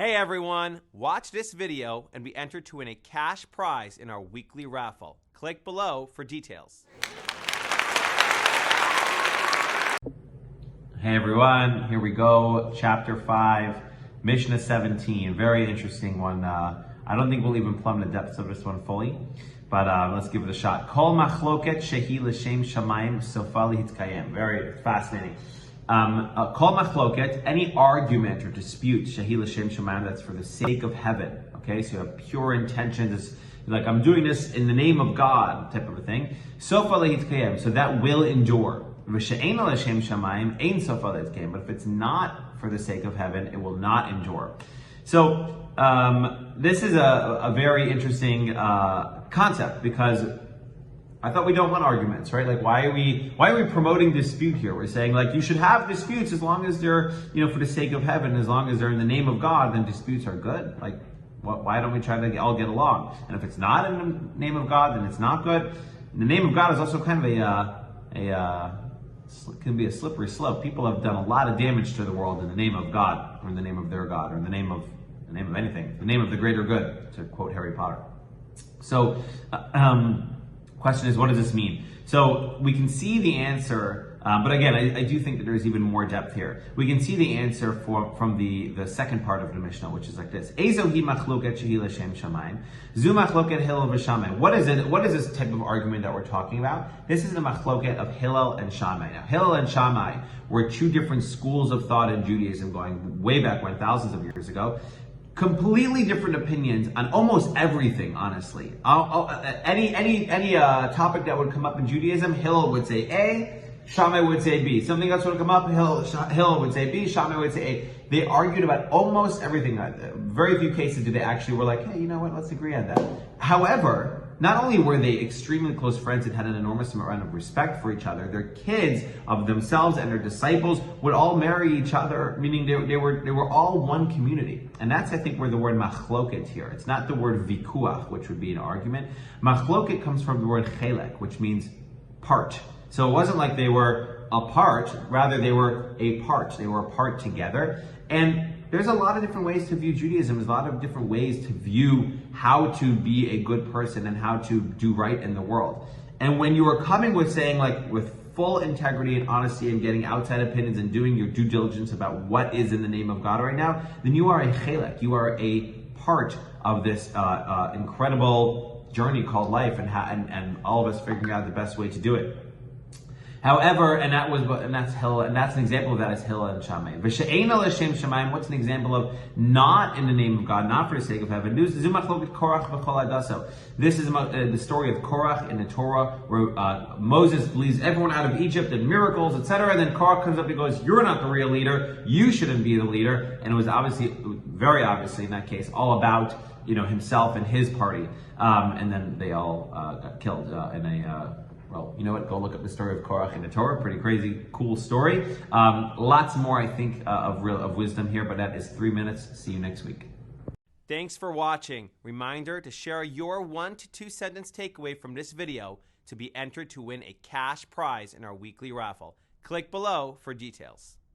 Hey everyone, watch this video and be entered to win a cash prize in our weekly raffle. Click below for details. Hey everyone, here we go. Chapter 5, Mishna 17. Very interesting one. I don't think we'll even plumb the depths of this one fully, but let's give it a shot. Kol machloket shehi l'shem shamayim sofa lihitkayem. Very fascinating. Kol machloket, any argument or dispute, shehi l'shem shamayim, that's for the sake of heaven. Okay, so you have pure intentions. Like, I'm doing this in the name of God, type of a thing. Sofa lihitkayem, so that will endure. But if it's not for the sake of heaven, it will not endure. So this is a very interesting concept, because I thought we don't want arguments, right? Like, why are we promoting dispute here? We're saying, like, you should have disputes as long as they're, for the sake of heaven, as long as they're in the name of God, then disputes are good. Like, why don't we try to all get along? And if it's not in the name of God, then it's not good. And the name of God is also kind of it can be a slippery slope. People have done a lot of damage to the world in the name of God, or in the name of their God, or in the name of anything, the name of the greater good, to quote Harry Potter. So, question is, what does this mean? So we can see the answer, but again, I do think that there's even more depth here. We can see the answer from the second part of the Mishnah, which is like this: Ezohi machloket shehi l'shem shamayim, zu machloket Hillel v'Shammai. What is it? What is this type of argument that we're talking about? This is the machloket of Hillel and Shammai. Now, Hillel and Shammai were two different schools of thought in Judaism, going way back when, thousands of years ago. Completely different opinions on almost everything, honestly. Any topic that would come up in Judaism, Hillel would say A, Shammai would say B. Something else would come up, Hillel would say B, Shammai would say A. They argued about almost everything. Very few cases did they actually were like, hey, you know what, let's agree on that. However, not only were they extremely close friends and had an enormous amount of respect for each other, their kids of themselves and their disciples would all marry each other, meaning they were all one community. And that's, I think, where the word machloket here. It's not the word vikuach, which would be an argument. Machloket comes from the word chelek, which means part. So it wasn't like they were apart, rather they were a part. They were apart together. And there's a lot of different ways to view Judaism. There's a lot of different ways to view how to be a good person and how to do right in the world. And when you are coming with saying, like, with full integrity and honesty and getting outside opinions and doing your due diligence about what is in the name of God right now, then you are a chelek. You are a part of this incredible journey called life, and all of us figuring out the best way to do it. However, that's Hillel, and that's an example of that is Hillel and Shammai. V'she'ena l'shem shamayim. What's an example of not in the name of God, not for the sake of heaven? This is the story of Korach in the Torah, where Moses leads everyone out of Egypt and miracles, etc. Then Korach comes up and goes, "You're not the real leader. You shouldn't be the leader." And it was very obviously in that case, all about himself and his party. And then they all got killed in a. Well, you know what? Go look up the story of Korach in the Torah. Pretty crazy, cool story. Lots more, I think, of wisdom here, but that is 3 minutes. See you next week. Thanks for watching. Reminder to share your 1 to 2 sentence takeaway from this video to be entered to win a cash prize in our weekly raffle. Click below for details.